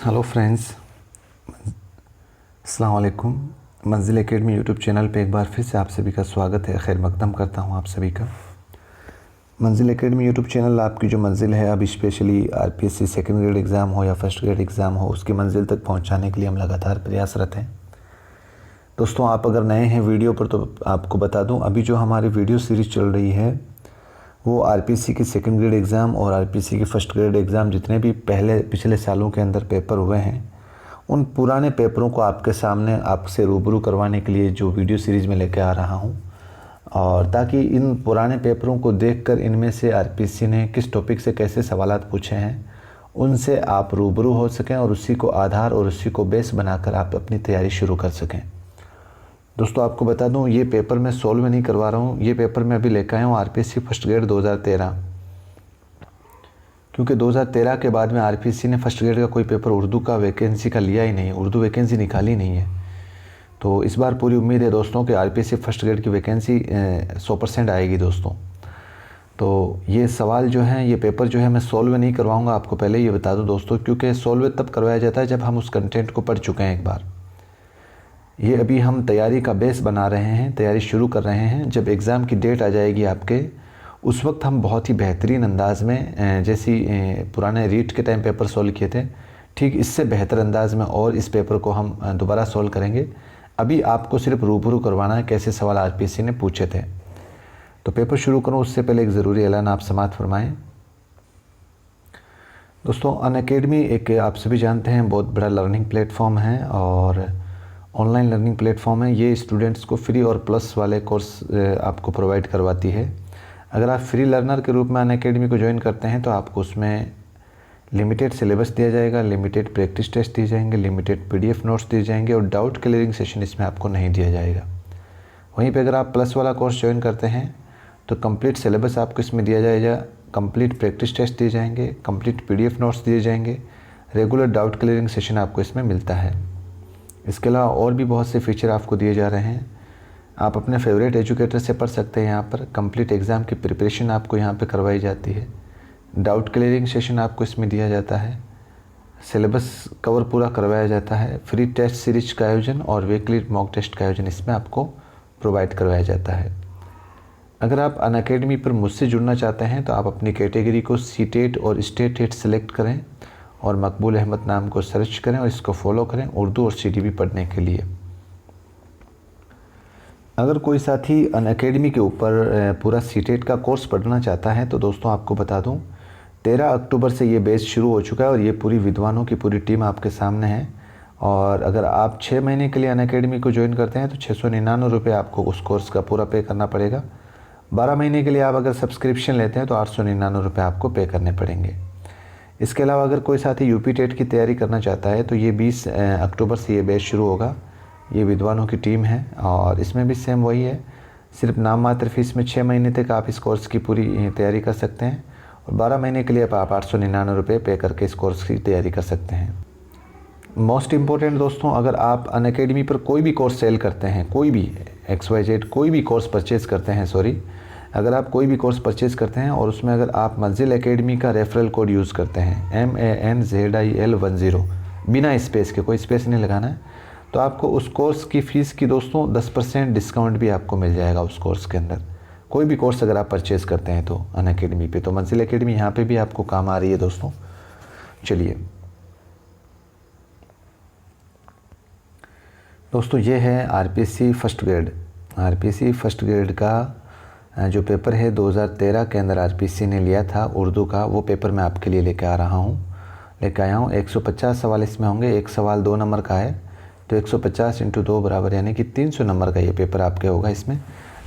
Hello friends, अस्सलाम वालेकुम। मंजिल एकेडमी यूट्यूब चैनल पे एक बार फिर से आप सभी का स्वागत है। खैर मकदम करता हूँ आप सभी का। मंजिल एकेडमी यूट्यूब चैनल आपकी जो मंजिल है, अब specially RPSC second grade exam हो या फर्स्ट ग्रेड एग्ज़ाम हो, उसकी मंजिल तक पहुँचाने के लिए हम लगातार प्रयासरत हैं। दोस्तों, आप अगर नए हैं वीडियो पर तो आपको बता दूँ, अभी जो हमारी वीडियो सीरीज़ चल रही है वो आरपीएससी की सेकंड ग्रेड एग्ज़ाम और आरपीएससी की फ़र्स्ट ग्रेड एग्ज़ाम जितने भी पिछले सालों के अंदर पेपर हुए हैं, उन पुराने पेपरों को आपके सामने आपसे रूबरू करवाने के लिए जो वीडियो सीरीज़ में लेकर आ रहा हूं, और ताकि इन पुराने पेपरों को देखकर इनमें से आरपीएससी ने किस टॉपिक से कैसे सवालात पूछे हैं उनसे आप रूबरू हो सकें और उसी को आधार और उसी को बेस बनाकर आप अपनी तैयारी शुरू कर सकें। दोस्तों, आपको बता दूं, ये पेपर मैं सोल्व नहीं करवा रहा हूँ, ये पेपर मैं अभी लेकर आया हूँ आरपीएससी फर्स्ट ग्रेड 2013, क्योंकि 2013 के बाद में आरपीएससी ने फर्स्ट ग्रेड का कोई पेपर उर्दू का वैकेंसी का लिया ही नहीं, उर्दू वैकेंसी निकाली नहीं है। तो इस बार पूरी उम्मीद है दोस्तों कि आरपीएससी फर्स्ट ग्रेड की वैकेंसी 100% आएगी दोस्तों। तो ये सवाल जो हैं, ये पेपर जो है मैं सोल्व नहीं करवाऊँगा, आपको पहले ये बता दूँ दोस्तों, क्योंकि सोल्व तब करवाया जाता है जब हम उस कंटेंट को पढ़ चुके हैं एक बार। ये अभी हम तैयारी का बेस बना रहे हैं, तैयारी शुरू कर रहे हैं। जब एग्ज़ाम की डेट आ जाएगी आपके, उस वक्त हम बहुत ही बेहतरीन अंदाज में, जैसी पुराने रीट के टाइम पेपर सोल्व किए थे, ठीक इससे बेहतर अंदाज में और इस पेपर को हम दोबारा सोल्व करेंगे। अभी आपको सिर्फ रूबरू करवाना है कैसे सवाल आरपीएससी ने पूछे थे। तो पेपर शुरू करूँ उससे पहले एक ज़रूरी ऐलान आप समाअत फरमाएँ। दोस्तों, अनअकैडमी एक आप सभी जानते हैं बहुत बड़ा लर्निंग प्लेटफॉर्म है और ऑनलाइन लर्निंग प्लेटफॉर्म है। ये स्टूडेंट्स को फ्री और प्लस वाले कोर्स आपको प्रोवाइड करवाती है। अगर आप फ्री लर्नर के रूप में अनअकैडमी को ज्वाइन करते हैं तो आपको उसमें लिमिटेड सिलेबस दिया जाएगा, लिमिटेड प्रैक्टिस टेस्ट दिए जाएंगे, लिमिटेड पीडीएफ नोट्स दिए जाएंगे और डाउट क्लियरिंग सेशन इसमें आपको नहीं दिया जाएगा। वहीं पे अगर आप प्लस वाला कोर्स ज्वाइन करते हैं तो कंप्लीट सिलेबस आपको इसमें दिया जाएगा, कंप्लीट प्रैक्टिस टेस्ट दिए जाएंगे, कंप्लीट पीडीएफ नोट्स दिए जाएंगे, रेगुलर डाउट क्लियरिंग सेशन आपको इसमें मिलता है। इसके अलावा और भी बहुत से फीचर आपको दिए जा रहे हैं। आप अपने फेवरेट एजुकेटर से पढ़ सकते हैं। यहाँ पर कंप्लीट एग्ज़ाम की प्रिपरेशन आपको यहाँ पे करवाई जाती है, डाउट क्लियरिंग सेशन आपको इसमें दिया जाता है, सिलेबस कवर पूरा करवाया जाता है, फ्री टेस्ट सीरीज का आयोजन और वीकली मॉक टेस्ट का आयोजन इसमें आपको प्रोवाइड करवाया जाता है। अगर आप अनअकैडमी पर मुझसे जुड़ना चाहते हैं तो आप अपनी कैटेगरी को सीटेट और स्टेट सेलेक्ट करें और मकबूल अहमद नाम को सर्च करें और इसको फॉलो करें उर्दू और सीडीबी पढ़ने के लिए। अगर कोई साथी अनअकैडमी के ऊपर पूरा सीटेट का कोर्स पढ़ना चाहता है तो दोस्तों आपको बता दूं, 13 अक्टूबर से ये बैच शुरू हो चुका है और ये पूरी विद्वानों की पूरी टीम आपके सामने है। और अगर आप 6 महीने के लिए अनअकैडमी को ज्वाइन करते हैं तो 699 रुपये आपको उस कोर्स का पूरा पे करना पड़ेगा। 12 महीने के लिए आप अगर सब्सक्रिप्शन लेते हैं तो 899 रुपये आपको पे करने पड़ेंगे। इसके अलावा अगर कोई साथी यूपी टेट की तैयारी करना चाहता है तो ये 20 अक्टूबर से ये बैच शुरू होगा। ये विद्वानों की टीम है और इसमें भी सेम वही है, सिर्फ नाम मात्र फीस में 6 महीने तक आप इस कोर्स की पूरी तैयारी कर सकते हैं और 12 महीने के लिए आप 899 रुपये पे करके इस कोर्स की तैयारी कर सकते हैं। मोस्ट इम्पोर्टेंट दोस्तों, अगर आप अनअकैडमी पर कोई भी कोर्स सेल करते हैं, कोई भी XYZ कोई भी कोर्स परचेज़ करते हैं, अगर आप कोई भी कोर्स परचेज़ करते हैं और उसमें अगर आप मंजिल एकेडमी का रेफरल कोड यूज़ करते हैं MANZIL10 बिना स्पेस के, कोई स्पेस नहीं लगाना है, तो आपको उस कोर्स की फ़ीस की दोस्तों 10% डिस्काउंट भी आपको मिल जाएगा उस कोर्स के अंदर। कोई भी कोर्स अगर आप परचेज़ करते हैं तो अनअकैडमी पे, तो मंजिल एकेडमी यहाँ पे भी आपको काम आ रही है दोस्तों। चलिए दोस्तों, ये है RPSC first grade. RPSC first grade का जो पेपर है 2013 के अंदर आरपीएससी ने लिया था उर्दू का, वो पेपर मैं आपके लिए लेके आया हूँ। 150 सवाल इसमें होंगे। एक सवाल 2 नंबर का है तो 150 × 2 बराबर यानी कि 300 नंबर का ये पेपर आपके होगा। इसमें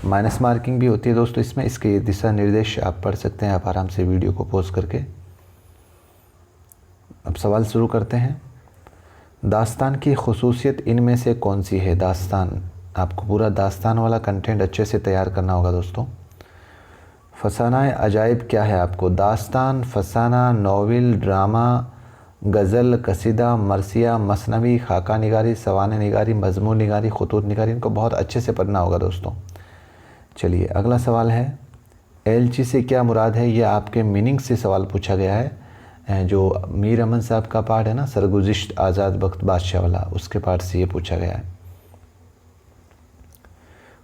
माइनस मार्किंग भी होती है दोस्तों। इसमें इसके दिशा निर्देश आप पढ़ सकते हैं, आप आराम से वीडियो को पॉज करके। अब सवाल शुरू करते हैं। दास्तान की खुसूसियत इनमें से कौन सी है? दास्तान, आपको पूरा दास्तान वाला कंटेंट अच्छे से तैयार करना होगा दोस्तों। फसाना अजाइब क्या है? आपको दास्तान, फसाना, नॉवेल, ड्रामा, गज़ल, कसीदा, मरसिया, मसनवी, खाका निगारी, सवाने निगारी, मजमून निगारी, खतूत निगारी, इनको बहुत अच्छे से पढ़ना होगा दोस्तों। चलिए अगला सवाल है, एलची से क्या मुराद है? ये आपके मीनिंग से सवाल पूछा गया है। जो मीर अमन साहब का पार्ट है ना, सरगुज़िश्त आज़ाद बख्त बादशाह वाला, उसके पार्ट से ये पूछा गया है।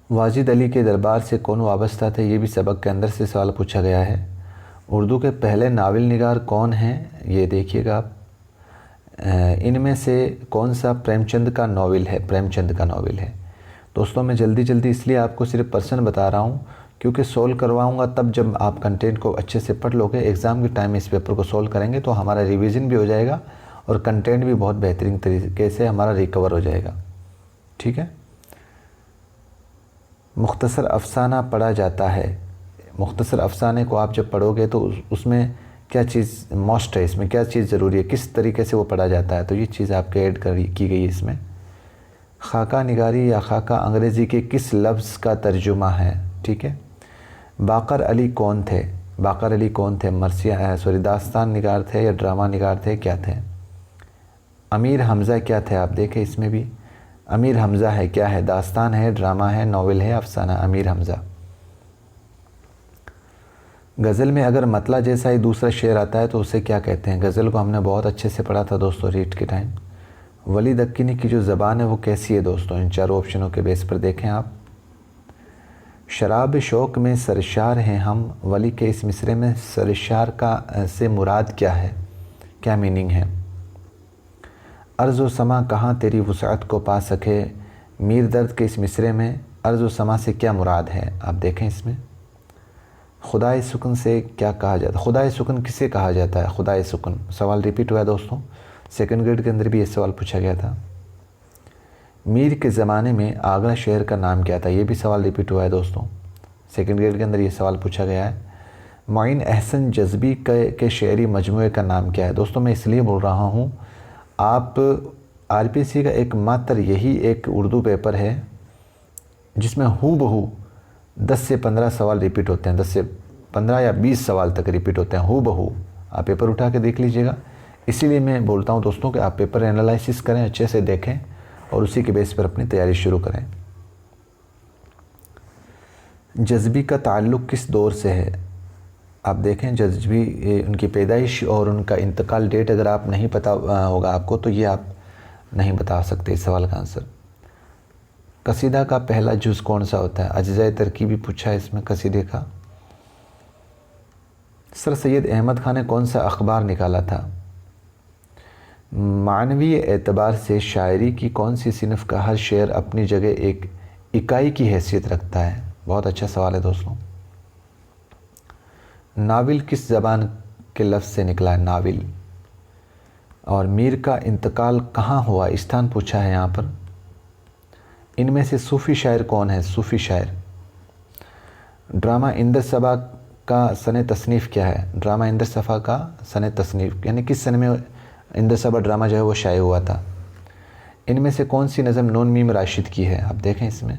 वाजिद अली के दरबार से कौन वाबस्ता थे, ये भी सबक के अंदर से सवाल पूछा गया है। उर्दू के पहले नावल निगार कौन हैं, ये देखिएगा आप। इनमें से कौन सा प्रेमचंद का नावल है, प्रेमचंद का नावल है। दोस्तों मैं जल्दी जल्दी इसलिए आपको सिर्फ पर्सन बता रहा हूँ क्योंकि सोल्व करवाऊँगा तब जब आप कंटेंट को अच्छे से पढ़ लोगे, एग्ज़ाम के टाइम इस पेपर को सोल्व करेंगे तो हमारा रिवीजन भी हो जाएगा और कंटेंट भी बहुत बेहतरीन तरीके से हमारा रिकवर हो जाएगा। ठीक है। मुख्तसर अफ़साना पढ़ा जाता है। मुख्तसर अफ़साने को आप जब पढ़ोगे तो उसमें क्या चीज़ मस्ट है, इसमें क्या चीज़ ज़रूरी है, किस तरीके से वो पढ़ा जाता है, तो ये चीज़ आपके ऐड की गई है इसमें। खाका निगारी या खाका अंग्रेज़ी के किस लफ्ज़ का तर्जुमा है। ठीक है। बाकर अली कौन थे, बाकर अली कौन थे, दास्तान निगार थे या ड्रामा निगार थे, क्या थे। अमीर हमज़ा क्या थे, आप देखें इसमें भी अमीर हमज़ा है, क्या है, दास्तान है, ड्रामा है, नावल है, अफसाना। अमीर हमज़ा। गज़ल में अगर मतला जैसा ही दूसरा शेर आता है तो उसे क्या कहते हैं। गज़ल को हमने बहुत अच्छे से पढ़ा था दोस्तों रीड के टाइम। वली दक्किनी की जो ज़बान है वो कैसी है दोस्तों, इन चारों ऑप्शनों के बेस पर देखें आप। शराब शौक़ में सरशार हैं हम, वली के इस मिसरे में सरशार का से मुराद क्या है, क्या मीनिंग है। अर्ज़ व समा कहाँ तेरी वुसअत को पा सके, मीर दर्द के इस मिसरे में अर्ज़ व समा से क्या मुराद है, आप देखें इसमें। खुदाए सुकन से क्या कहा जाता है, खुदाए सुकन किसे कहा जाता है, खुदाए सुकन। सवाल रिपीट हुआ है दोस्तों, सेकंड ग्रेड के अंदर भी ये सवाल पूछा गया था। मीर के ज़माने में आगरा शहर का नाम क्या था, ये भी सवाल रिपीट हुआ है दोस्तों, सेकंड ग्रेड के अंदर ये सवाल पूछा गया है। मोइन अहसन जज़बी के शेरी मजमूए का नाम क्या है। दोस्तों मैं इसलिए बोल रहा हूँ, आप आरपीसी का एकमात्र यही एक उर्दू पेपर है जिसमें हूबहू 10 से 15 सवाल रिपीट होते हैं, 10 से 15 या 20 सवाल तक रिपीट होते हैं हूबहू। आप पेपर उठा के देख लीजिएगा। इसीलिए मैं बोलता हूँ दोस्तों कि आप पेपर एनालिसिस करें, अच्छे से देखें और उसी के बेस पर अपनी तैयारी शुरू करें। जज़्बी का ताल्लुक़ किस दौर से है, आप देखें। जज़्बी उनकी पैदाइश और उनका इंतकाल डेट अगर आप नहीं पता होगा आपको तो ये आप नहीं बता सकते इस सवाल का आंसर। कसीदा का पहला जुज़ कौन सा होता है, अज्ज़ाए तरकीबी पूछा है इसमें कसीदे का। सर सैयद अहमद ख़ान ने कौन सा अखबार निकाला था। मानवी एतबार से शायरी की कौन सी सिनफ़ का हर शेर अपनी जगह एक इकाई की हैसियत रखता है। बहुत अच्छा सवाल है दोस्तों। नाविल किस ज़बान के लफ्ज़ से निकला है, नाविल। और मीर का इंतकाल कहाँ हुआ, स्थान पूछा है यहाँ पर। इनमें से सूफ़ी शायर कौन है, सूफ़ी शायर। ड्रामा इंदर सबा का सन तसनीफ़ क्या है, ड्रामा इंदर सफ़ा का सन तसनीफ़ यानी किस सन में इंदर सबा ड्रामा जो है वो शाये हुआ था। इनमें से कौन सी नज़म नून मीम राशिद की है, आप देखें इसमें।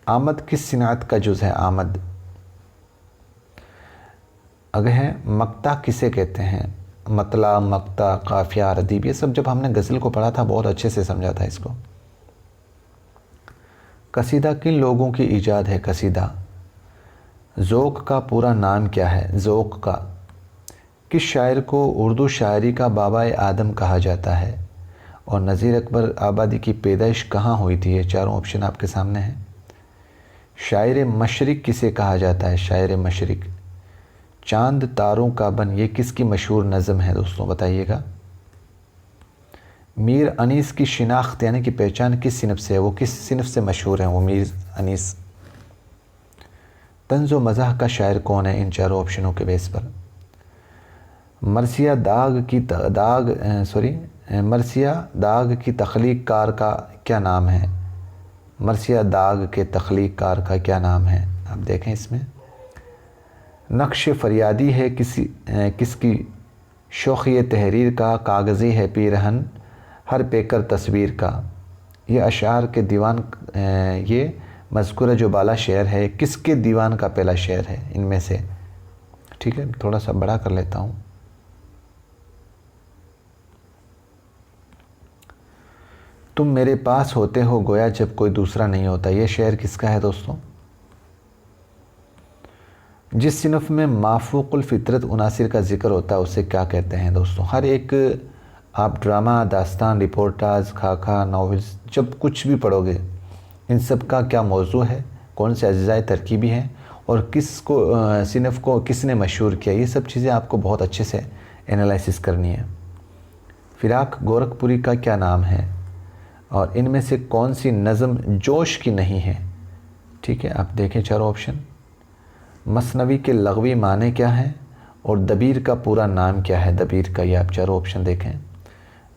आमद किस सिनात का जुज़ है, आमद। अगर है मक्ता किसे कहते हैं, मतला, मक्ता, काफ़िया, रदीब, ये सब जब हमने गज़ल को पढ़ा था बहुत अच्छे से समझा था इसको। कसीदा किन लोगों की ईजाद है, कसीदा। ज़ौक़ का पूरा नाम क्या है, ज़ौक़ का। किस शायर को उर्दू शायरी का बाबाए आदम कहा जाता है। और नज़ीर अकबर आबादी की पैदाइश कहाँ हुई थी, ये चारों ऑप्शन आपके सामने हैं। शायर मशरिक़ किसे कहा जाता है, शायर मशरिक़। चांद तारों का बन, ये किसकी मशहूर नज़म है दोस्तों, बताइएगा। मीर अनीस की शिनाख्त यानी कि पहचान किस सिनफ़ से है, वो किस सिनफ़ से मशहूर हैं वो मीर अनीस। तंज़ व मज़ाह का शायर कौन है, इन चारों ऑप्शनों के बेस पर। मरसिया दाग की तख्लीक कार का क्या नाम है, मरसिया दाग के तख्लीक कार का क्या नाम है, आप देखें इसमें। नक्श फरियादी है किसकी, शौक़ी तहरीर का, कागज़ी है पीरहन हर पेकर तस्वीर का। ये अशार के दीवान, ये मज़कूर जो बाला शेर है किसके दीवान का पहला शेर है इनमें से। ठीक है, थोड़ा सा बड़ा कर लेता हूँ। तुम मेरे पास होते हो गोया जब कोई दूसरा नहीं होता, ये शेर किसका है दोस्तों। जिस सिनफ में माफूकुल फ़ितरत उनासिर का ज़िक्र होता है उसे क्या कहते हैं दोस्तों? हर एक आप ड्रामा, दास्तान, रिपोर्टाज, खाका, नॉवेल्स जब कुछ भी पढ़ोगे इन सब का क्या मौजू है, कौन से अज्जाए तरकीबी हैं और किसको सिनफ को किसने मशहूर किया, ये सब चीज़ें आपको बहुत अच्छे से एनालिसिस करनी है। फ़िराक गोरखपुरी का क्या नाम है और इनमें से कौन सी नज़म जोश की नहीं है? ठीक है, आप देखें चारों ऑप्शन। मसनवी के लग़वी माने क्या हैं और दबीर का पूरा नाम क्या है? दबीर का, ये आप चारों ऑप्शन देखें।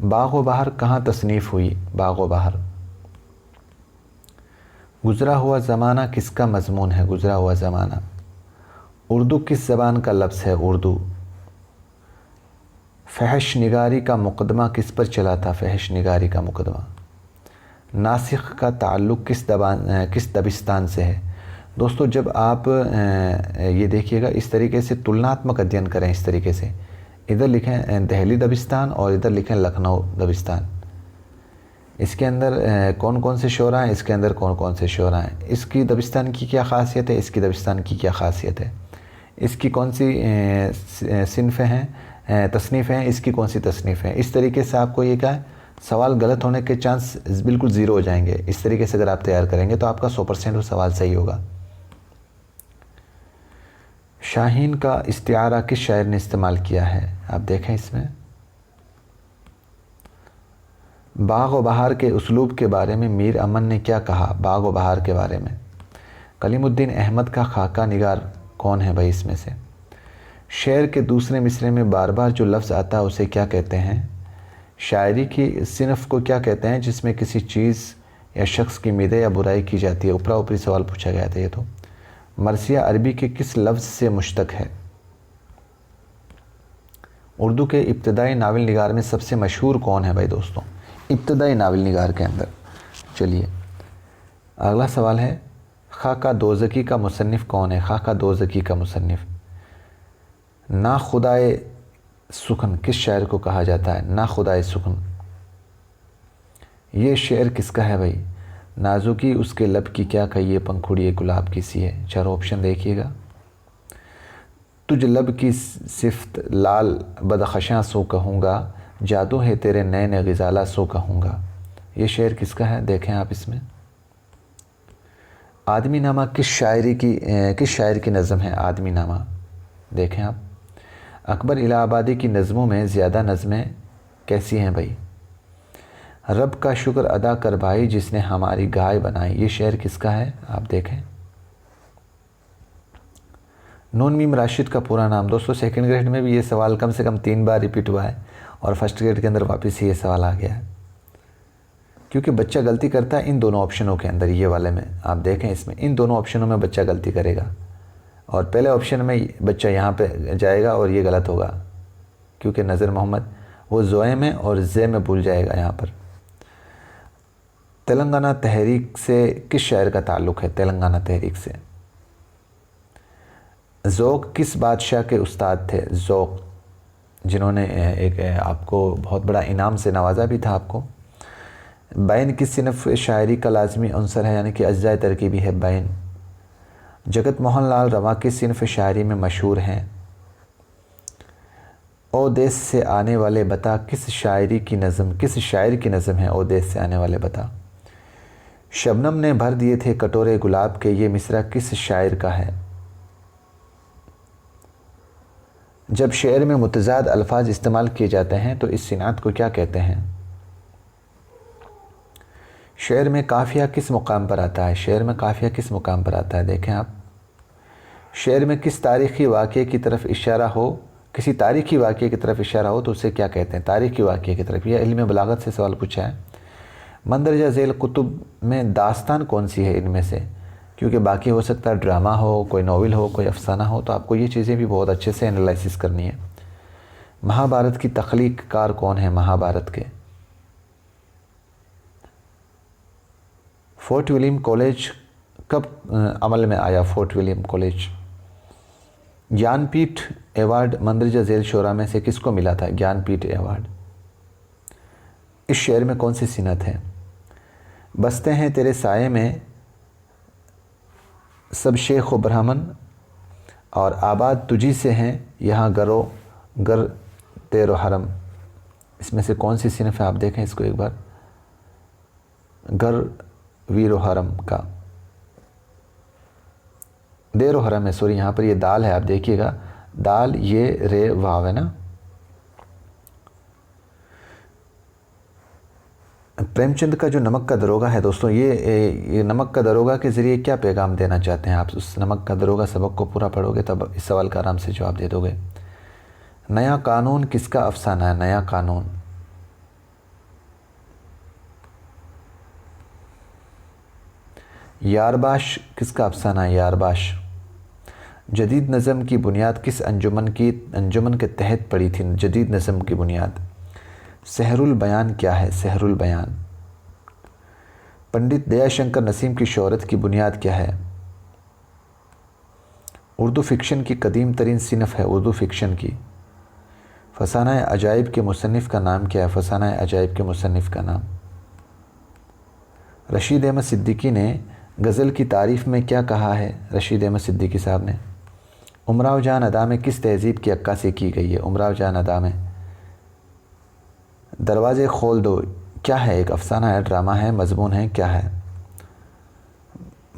बाग़ व बहार कहाँ तसनीफ़ हुई? बाग़ व बहार। गुज़रा हुआ ज़माना किसका मज़मून है? गुज़रा हुआ ज़माना। उर्दू किस ज़बान का लफ्ज़ है? उर्दू। फहश निगारी का मुकदमा किस पर चला था? फहश निगारी का मुकदमा। नासिख का ताल्लुक़ किस दबिस्तान से है? दोस्तों जब आप ये देखिएगा इस तरीके से तुलनात्मक अध्ययन करें, इस तरीके से इधर लिखें दिल्ली दबिस्तान और इधर लिखें लखनऊ दबिस्तान। इसके अंदर कौन कौन से शोरा हैं, इसके अंदर कौन कौन से शोरा हैं, इसकी दबिस्तान की क्या ख़ासियत है, इसकी दबिस्तान की क्या ख़ासियत है, इसकी कौन सी सिनफ़ें हैं, तसनीफ़ें हैं, इसकी कौन सी तसनीफ़ हैं। इस तरीके से आपको ये क्या है, सवाल गलत होने के चांस बिल्कुल ज़ीरो हो जाएंगे। इस तरीके से अगर आप तैयार करेंगे तो आपका 100% वो सवाल सही होगा। शाहीन का इस्तिआरा किस शायर ने इस्तेमाल किया है? आप देखें इसमें। बाग़ व बहार के उसलूब के बारे में मीर अमन ने क्या कहा? बाग़ व बहार के बारे में। कलीमुद्दीन अहमद का खाका निगार कौन है भाई इसमें से? शेर के दूसरे मिसरे में बार बार जो लफ्ज़ आता है उसे क्या कहते हैं? शायरी की सिनफ को क्या कहते हैं जिसमें किसी चीज़ या शख्स की मदह या बुराई की जाती है? ऊपरा ऊपरी सवाल पूछा गया था ये तो। मरसिया अरबी के किस लफ्ज़ से मुश्तक है? उर्दू के इब्तदाई नावल निगार में सबसे मशहूर कौन है भाई दोस्तों? इब्तदाई नावल निगार के अंदर। चलिए अगला सवाल है, खाका दोज़की का मुसन्निफ़ कौन है? खाका दोज़की का मुसन्निफ़। ना खुदाए सुखन किस शायर को कहा जाता है? ना खुदाए सुखन। ये शेर किसका है भाई? नाजुकी उसके लब की क्या कहिए, पंखुड़ी गुलाब की सी है। चारों ऑप्शन देखिएगा। तुझ लब की सिफ्त लाल बदखशां सो कहूँगा, जादू है तेरे नैन ग़िज़ाला सो कहूँगा। ये शेर किसका है? देखें आप इसमें। आदमी नामा किस शायर की नज़म है? आदमी नामा। देखें आप। अकबर इलाहाबादी की नज़मों में ज़्यादा नज़में कैसी हैं भाई? रब का शुक्र अदा कर भाई जिसने हमारी गाय बनाई। ये शेर किसका है? आप देखें। नून मीम राशिद का पूरा नाम। दोस्तों सेकंड ग्रेड में भी ये सवाल कम से कम 3 बार रिपीट हुआ है और फर्स्ट ग्रेड के अंदर वापस ही ये सवाल आ गया है, क्योंकि बच्चा गलती करता है इन दोनों ऑप्शनों के अंदर। ये वाले में आप देखें, इसमें इन दोनों ऑप्शनों में बच्चा गलती करेगा और पहले ऑप्शन में बच्चा यहाँ पे जाएगा और ये गलत होगा, क्योंकि नज़र मोहम्मद वो ज़ोए में और ज़े में भूल जाएगा यहाँ पर। तेलंगाना तहरीक से किस शायर का ताल्लुक़ है? तेलंगाना तहरीक से। ज़ौक़ किस बादशाह के उस्ताद थे? ज़ौक़, जिन्होंने एक आपको बहुत बड़ा इनाम से नवाजा भी था आपको। बैन किस सिनफ़ शायरी का लाजमी अंसर है, यानी कि अज्जाए तरकीबी है बैन। जगत मोहन लाल रवा किस सिनफ़ शायरी में मशहूर हैं? ओ देश से आने वाले बता किस शायर की नज़म है? ओ देश से आने वाले बता। शबनम ने भर दिए थे कटोरे गुलाब के, ये मिसरा किस शायर का है? जब शेर में मुतज़ाद अल्फाज इस्तेमाल किए जाते हैं तो इस सिनात को क्या कहते हैं? शेर में काफ़िया किस मुकाम पर आता है? शेर में काफ़िया किस मुकाम पर आता है? देखें आप। शेर में किस तारीख़ी वाक़ये की तरफ इशारा हो, किसी तारीख़ी वाक़ये की तरफ इशारा हो तो उसे क्या कहते हैं? तारीख़ी वाक़ये की तरफ। यह इल्म बलागत से सवाल पूछा है। मंदरजा झेल कुतुब में दास्तान कौन सी है इनमें से? क्योंकि बाकी हो सकता है ड्रामा हो, कोई नॉवल हो, कोई अफसाना हो, तो आपको ये चीज़ें भी बहुत अच्छे से एनालिसिस करनी है। महाभारत की तख्लीक कार कौन है? महाभारत के। फोर्ट विलियम कॉलेज कब अमल में आया? Fort William college. Jnanpith award मंदरजा झेल शोरा में से किसको मिला था? ज्ञानपीठ अवार्ड। इस शेर में कौन सी सिनत है? बसते हैं तेरे साये में सब शेख व ब्राह्मण, और आबाद तुझी से हैं यहाँ गरो गर तेरो हरम। इसमें से कौन सी सिनफ है आप देखें इसको एक बार। गर वीरो हरम का देरो हरम है, सॉरी यहाँ पर ये दाल है, आप देखिएगा दाल ये रे वाव है ना। प्रेमचंद का जो नमक का दरोगा है दोस्तों, ये नमक का दरोगा के ज़रिए क्या पैगाम देना चाहते हैं आप। उस नमक का दरोगा सबक को पूरा पढ़ोगे तब इस सवाल का आराम से जवाब दे दोगे। नया कानून किसका अफसाना है। नया कानून यारबाश किसका अफसाना है। यारबाश। जदीद नज़म की बुनियाद किस अंजुमन के तहत पड़ी थी। जदीद नज़म की बुनियाद। सहरुल बयान क्या है। सहरुल बयान। पंडित दयाशंकर नसीम की शोहरत की बुनियाद क्या है। उर्दू फ़िक्शन की कदीम तरीन सिनफ है उर्दू फ़िक्शन की। फसाना अजाइब के मुसन्निफ़ का नाम क्या है। फसाना अजाइब के मुसन्निफ़ का नाम। रशीद अहमद सिद्दीकी ने गज़ल की तारीफ़ में क्या कहा है। रशीद अहमद सिद्दीकी साहब ने उमराव जान अदा में किस तहज़ीब की अक्कासी की गई है। उमराव जान अदा में। दरवाज़े खोल दो क्या है। एक अफसाना है, ड्रामा है, मजमून है, क्या है।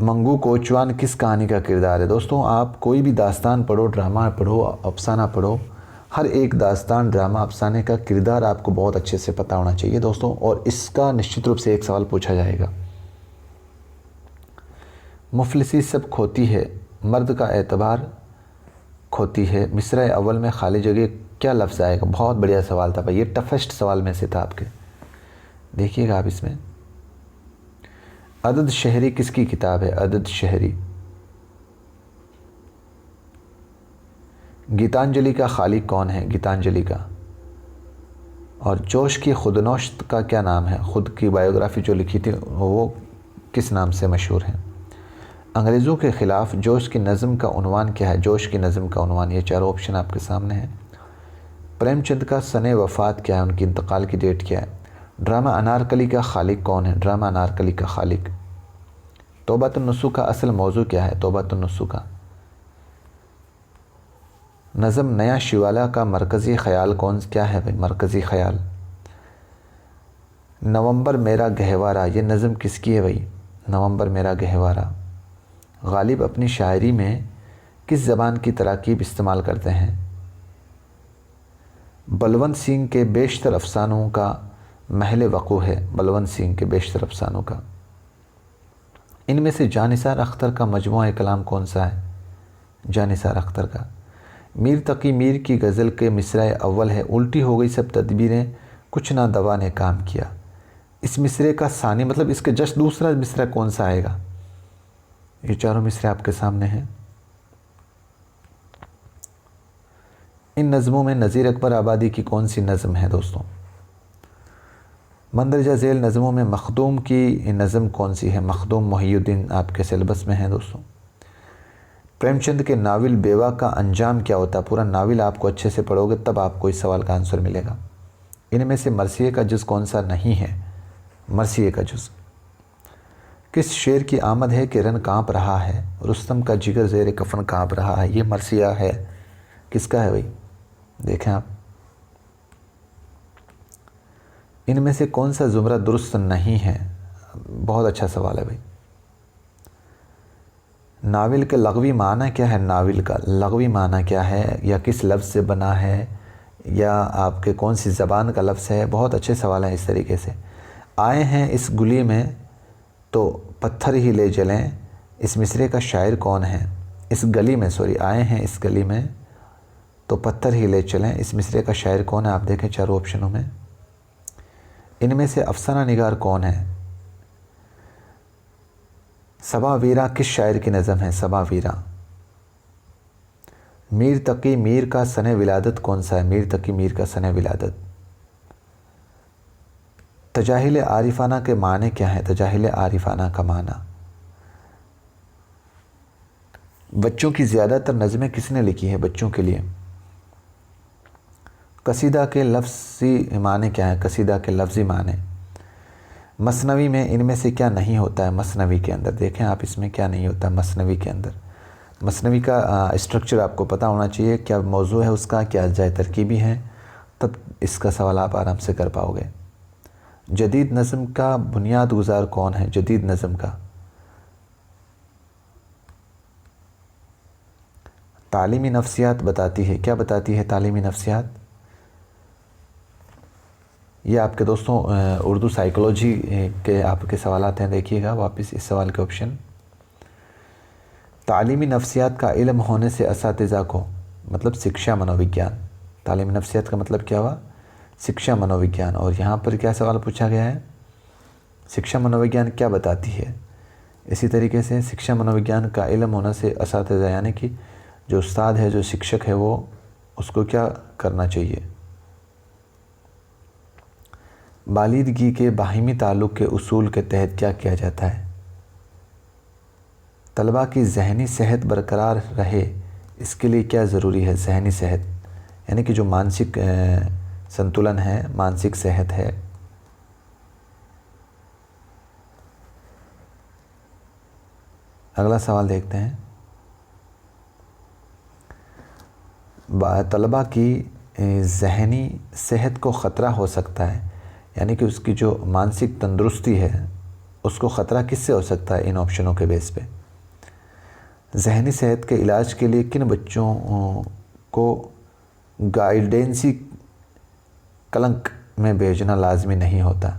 मंगू कोचवान किस कहानी का किरदार है। दोस्तों आप कोई भी दास्तान पढ़ो, ड्रामा पढ़ो, अफसाना पढ़ो, हर एक दास्तान ड्रामा अफसाने का किरदार आपको बहुत अच्छे से पता होना चाहिए दोस्तों। और इसका निश्चित रूप से एक सवाल पूछा जाएगा। मुफलिसी सब खोती है, मर्द का एतबार खोती है। मिसरा अव्वल में खाली जगह क्या लफ्ज़ आएगा। बहुत बढ़िया सवाल था भाई, ये टफेस्ट सवाल में से था आपके। देखिएगा आप इसमें। अदद शहरी किसकी किताब है। अदद शहरी। गीतांजलि का खालिक कौन है। गीतांजलि का। और जोश की खुदनोश्त का क्या नाम है। खुद की बायोग्राफी जो लिखी थी वो किस नाम से मशहूर है। अंग्रेज़ों के ख़िलाफ़ जोश की नज़म का उन्वान क्या है। जोश की नज़म का उन्वान। ये चारों ऑप्शन आपके सामने हैं। प्रेमचंद का सने वफ़ात क्या है, उनकी इंतकाल की डेट क्या है। ड्रामा अनारकली का खालिक कौन है। ड्रामा अनारकली का खालिक। तौबातुन्नुस्सू का असल मौजू क्या है। तौबातुन्नुस्सू का। नज़म नया शिवाला का मरकज़ी ख़याल कौन क्या है भाई। मरकज़ी ख़याल। नवंबर मेरा गहवारा, ये नज़म किसकी है भाई। नवंबर मेरा गहवारा। गालिब अपनी शायरी में किस ज़बान की तराकीब इस्तेमाल करते हैं। बलवंत सिंह के बेशतर अफसानों का महल वक़ू है। बलवंत सिंह के बेशतर अफसानों का। इनमें से जानिसार अख्तर का मजमूआ कलाम कौन सा है। जानिसार अख्तर का। मीर तकी मीर की गज़ल के मिसरा अव्वल है, उल्टी हो गई सब तदबीरें कुछ ना दवा ने काम किया। इस मिसरे का सानी मतलब इसके जस्ट दूसरा मिसरा कौन सा आएगा। ये चारों मिसरे आपके सामने हैं। इन नज़मों में नज़ीर अकबर आबादी की कौन सी नज़म है दोस्तों। मंदरजा झेल नज़मों में मखदूम की नज़म कौन सी है। मखदूम मोहिउद्दीन आपके सिलेबस में है दोस्तों। प्रेमचंद के नावल बेवा का अंजाम क्या होता है। पूरा नावल आपको अच्छे से पढ़ोगे तब आपको इस सवाल का आंसर मिलेगा। इनमें से मरसिए का जुज़ कौन सा नहीं है। मरसिए का जुज़। किस शेर की आमद है कि रन काँप रहा है। रुस्तम का जिगर ज़ेर कफन काँप रहा है। ये मरसिया है, किसका है भाई। देखें आप। इनमें से कौन सा ज़ुमरा दुरुस्त नहीं है। बहुत अच्छा सवाल है भाई। नावल के लगवी माना क्या है। नावल का लगवी माना क्या है, या किस लफ्ज़ से बना है, या आपके कौन सी ज़बान का लफ्ज़ है। बहुत अच्छे सवाल हैं इस तरीके से। आए हैं इस गुली में तो पत्थर ही ले जलें, इस मिसरे का शायर कौन है। इस गली में, सॉरी, आए हैं इस गली में तो पत्थर ही ले चलें, इस मिसरे का शायर कौन है। आप देखें चारों ऑप्शनों में। इनमें से अफसाना निगार कौन है। सबा वीरा किस शायर की नज़म है। सबा वीरा। मीर तकी मीर का सने विलादत कौन सा है। मीर तकी मीर का सने विलादत। तजाहिल आरिफाना के माने क्या है। तजाहिल आरिफाना का माना। बच्चों की ज़्यादातर नज़में किसने लिखी है। बच्चों के लिए। कसीदा के लफ्ज़ी माने क्या है। कसीदा के लफ्ज़ी माने। मसनवी में इनमें से क्या नहीं होता है। मसनवी के अंदर देखें आप, इसमें क्या नहीं होता है मसनवी के अंदर। मसनवी का स्ट्रक्चर आपको पता होना चाहिए, क्या मौजू है उसका, क्या अज्जाए तरकीबी हैं, तब इसका सवाल आप आराम से कर पाओगे। जदीद नज़म का बुनियाद गुज़ार कौन है? जदीद नज़म का तालीमी नफ्सियात बताती है। क्या बताती है तालीमी नफ्सियात? ये आपके दोस्तों उर्दू साइकोलॉजी के आपके सवालात हैं, देखिएगा वापस इस सवाल के ऑप्शन। तालीमी नफ्सियात का इल्म होने से असातिज़ा को, मतलब शिक्षा मनोविज्ञान। तालीमी नफ्सियात का मतलब क्या हुआ? शिक्षा मनोविज्ञान। और यहाँ पर क्या सवाल पूछा गया है? शिक्षा मनोविज्ञान क्या बताती है? इसी तरीके से शिक्षा मनोविज्ञान का इल्म होने से असातिज़ा यानी कि जो उस्ताद है, जो शिक्षक है, वो उसको क्या करना चाहिए? बालिदगी के बाहिमी ताल्लुक़ के उसूल के तहत क्या किया जाता है? तलबा की ज़हनी सेहत बरकरार रहे इसके लिए क्या ज़रूरी है? ज़हनी सेहत यानी कि जो मानसिक संतुलन है, मानसिक सेहत है। अगला सवाल देखते हैं। तलबा की ज़हनी सेहत को ख़तरा हो सकता है, यानी कि उसकी जो मानसिक तंदुरुस्ती है उसको ख़तरा किससे हो सकता है? इन ऑप्शनों के बेस पे। ज़हनी सेहत के इलाज के लिए किन बच्चों को गाइडेंसी कलंक में भेजना लाजमी नहीं होता?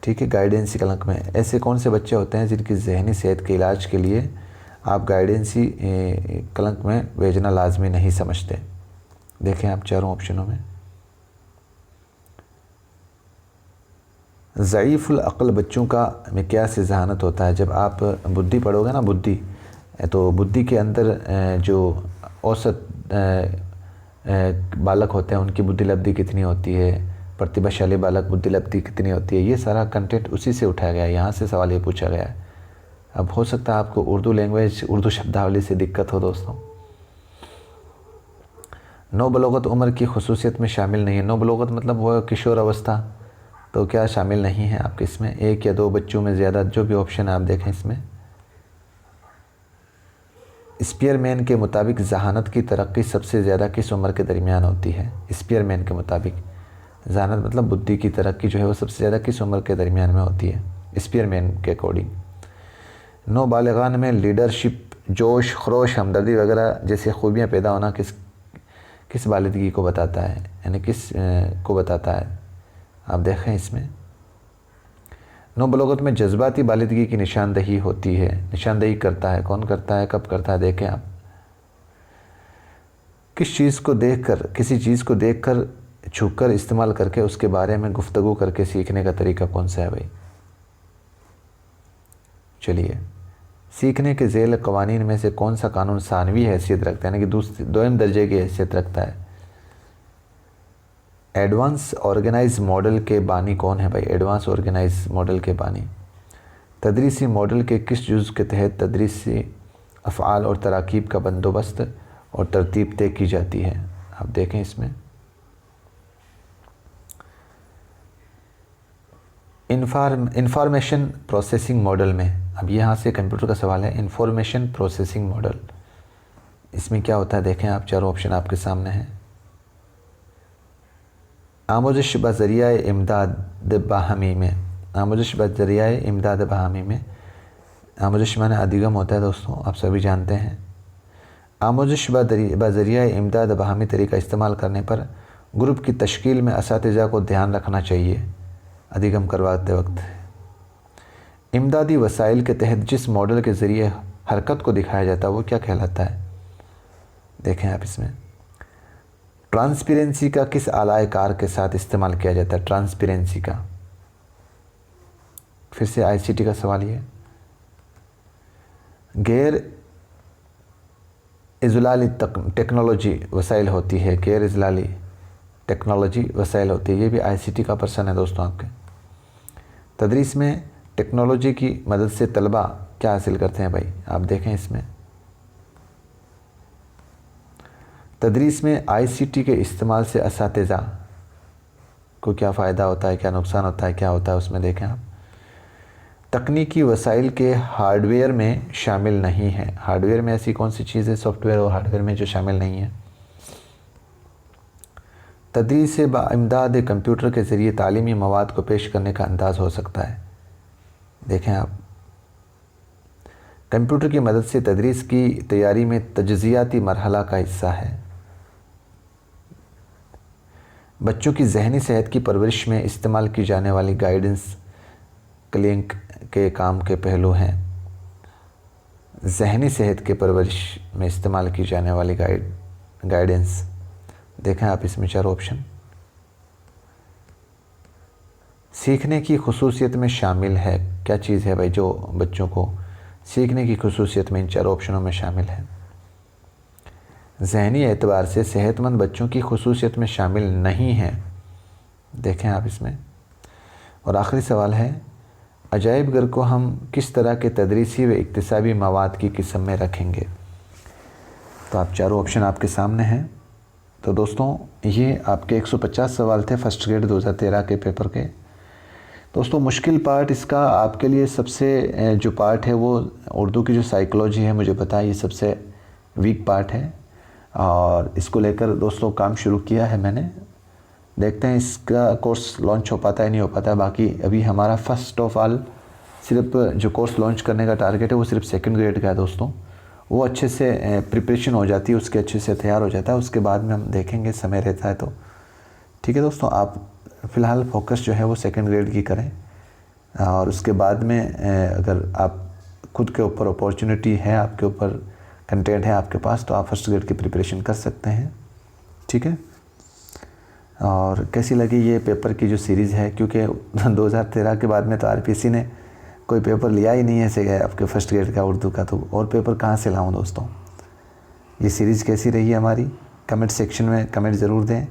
ठीक है, गाइडेंसी कलंक में ऐसे कौन से बच्चे होते हैं जिनकी ज़हनी सेहत के इलाज के लिए आप गाइडेंसी कलंक में भेजना लाजमी नहीं समझते? देखें आप चारों ऑप्शनों में। ज़ईफ़ुल अक़ल बच्चों का मिक़यास ज़हानत होता है। जब आप बुद्धि पढ़ोगे ना, बुद्धि, तो बुद्धि के अंदर जो औसत बालक होते हैं उनकी बुद्धि लब्धि कितनी होती है, प्रतिभाशाली बालक बुद्धि लब्धि कितनी होती है, ये सारा कंटेंट उसी से उठाया गया है। यहाँ से सवाल ये पूछा गया है। अब हो सकता है आपको उर्दू लैंग्वेज, उर्दू शब्दावली से दिक्कत हो दोस्तों। नौबलोगत उम्र की खसूसियत में शामिल नहीं है। नौबलोगत मतलब वो किशोर अवस्था, तो क्या शामिल नहीं है आपके इसमें? एक या दो बच्चों में ज़्यादा, जो भी ऑप्शन आप देखें इसमें। स्पीयरमैन के मुताबिक जहानत की तरक्की सबसे ज़्यादा किस उम्र के दरमियान होती है? स्पीयरमैन के मुताबिक जहानत मतलब बुद्धि की तरक्की जो है वो सबसे ज़्यादा किस उम्र के दरमियान में होती है, स्पीयरमैन के अकॉर्डिंग? नौबालिगान में लीडरशिप, जोश, खरोश, हमदर्दी वगैरह जैसी खूबियाँ पैदा होना किस बालिदगी को बताता है, यानी किस को बताता है? आप देखें इसमें। नौबलोगत में जज्बाती बालिदगी की निशानदही होती है। निशानदही करता है, कौन करता है, कब करता है? देखें आप। किस चीज़ को देखकर, किसी चीज़ को देखकर, छूकर, इस्तेमाल करके उसके बारे में गुफ्तगू करके सीखने का तरीका कौन सा है भाई? चलिए, सीखने के ज़ेल कवानीन में से कौन सा कानून सानवी हैसियत रखता है, यानी कि दोयम दर्जे की हैसियत रखता है? एडवांस ऑर्गेनाइज मॉडल के बानी कौन है भाई? एडवांस ऑर्गेनाइज मॉडल के बानी। तदरीसी मॉडल के किस जुज़ के तहत तदरीसी अफ़आल और तराकीब का बंदोबस्त और तरतीब तय की जाती है? आप देखें इसमें। इंफॉर्मेशन प्रोसेसिंग मॉडल में, अब यहाँ से कंप्यूटर का सवाल है। इंफॉर्मेशन प्रोसेसिंग मॉडल, इसमें क्या होता है? देखें आप, चारों ऑप्शन आपके सामने हैं। आमोज़श बज़रियाए इमदाद बाहमी में, आमोज़श बज़रियाए इमदाद बाहमी में, आमोज़श माने अधिगम होता है दोस्तों, आप सभी जानते हैं। आमोज़श बज़रियाए इमदाद बाहमी तरीका इस्तेमाल करने पर ग्रुप की तश्कील में असातिज़ा को ध्यान रखना चाहिए अधिगम करवाते वक्त। इमदादी वसाइल के तहत जिस मॉडल के ज़रिए हरकत को दिखाया जाता है वो क्या कहलाता है? देखें आप इसमें। ट्रांसपेरेंसी का किस आलाए कार के साथ इस्तेमाल किया जाता है? ट्रांसपेरेंसी का, फिर से आईसीटी का सवाल ये। गैर इज़लाली टेक्नोलॉजी वसाइल होती है, गैर इज़लाली टेक्नोलॉजी वसाइल होती है, ये भी आईसीटी का पर्सन है दोस्तों आपके। तदरीस में टेक्नोलॉजी की मदद से तलबा क्या हासिल करते हैं भाई? आप देखें इसमें। तदरीस में आईसीटी के इस्तेमाल से असातिज़ा को क्या फ़ायदा होता है, क्या नुकसान होता है, क्या होता है उसमें? देखें आप। तकनीकी वसाइल के हार्डवेयर में शामिल नहीं है। हार्डवेयर में ऐसी कौन सी चीज़ है सॉफ्टवेयर और हार्डवेयर में जो शामिल नहीं है? तदरीस बाइमदाद कंप्यूटर के ज़रिए तालीमी मवाद को पेश करने का अंदाज़ हो सकता है। देखें आप, कंप्यूटर की मदद से तदरीस की तैयारी में तजज़ियाती मरहला का हिस्सा है। बच्चों की जहनी सेहत की परवरिश में इस्तेमाल की जाने वाली गाइडेंस क्लिंक के काम के पहलू हैं। जहनी सेहत के परवरिश में इस्तेमाल की जाने वाली गाइडेंस, देखें आप इसमें 4 ऑप्शन। सीखने की खुसूसियत में शामिल है, क्या चीज़ है भाई जो बच्चों को सीखने की खुसूसियत में इन 4 ऑप्शनों में शामिल है? ज़हनी एतबार से सेहतमंद बच्चों की खुसूसियत में शामिल नहीं है, देखें आप इसमें। और आखिरी सवाल है, अजाइब घर को हम किस तरह के तदरीसी व इक्तिसाबी मवाद की किस्म में रखेंगे? तो आप 4 ऑप्शन आपके सामने हैं। तो दोस्तों ये आपके 150 सवाल थे फर्स्ट ग्रेड 2013 के पेपर के। दोस्तों मुश्किल पार्ट इसका आपके लिए सबसे जो पार्ट है वो उर्दू की जो साइकोलॉजी है, मुझे पता है ये सबसे वीक पार्ट है और इसको लेकर दोस्तों काम शुरू किया है मैंने। देखते हैं इसका कोर्स लॉन्च हो पाता है नहीं हो पाता है। बाकी अभी हमारा फर्स्ट ऑफ ऑल सिर्फ जो कोर्स लॉन्च करने का टारगेट है वो सिर्फ 2nd ग्रेड का है दोस्तों। वो अच्छे से प्रिपरेशन हो जाती है, उसके अच्छे से तैयार हो जाता है, उसके बाद में हम देखेंगे समय रहता है तो। ठीक है दोस्तों, आप फ़िलहाल फोकस जो है वो 2nd ग्रेड की करें और उसके बाद में अगर आप खुद के ऊपर अपॉर्चुनिटी है, आपके ऊपर कंटेंट है आपके पास, तो आप फर्स्ट ग्रेड की प्रिपरेशन कर सकते हैं। ठीक है, और कैसी लगी ये पेपर की जो सीरीज़ है, क्योंकि 2013 के बाद में तो आरपीएससी ने कोई पेपर लिया ही नहीं है ऐसे आपके फर्स्ट ग्रेड का उर्दू का, तो और पेपर कहाँ से लाऊं दोस्तों। ये सीरीज़ कैसी रही है हमारी, कमेंट सेक्शन में कमेंट ज़रूर दें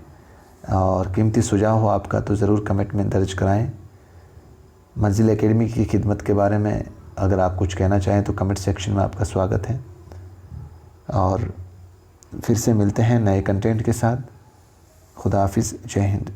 और कीमती सुझाव हो आपका तो ज़रूर कमेंट में दर्ज कराएं। मंजिल एकेडमी की खिदमत के बारे में अगर आप कुछ कहना चाहें तो कमेंट सेक्शन में आपका स्वागत है। और फिर से मिलते हैं नए कंटेंट के साथ। खुदा हाफिज़, जय हिंद।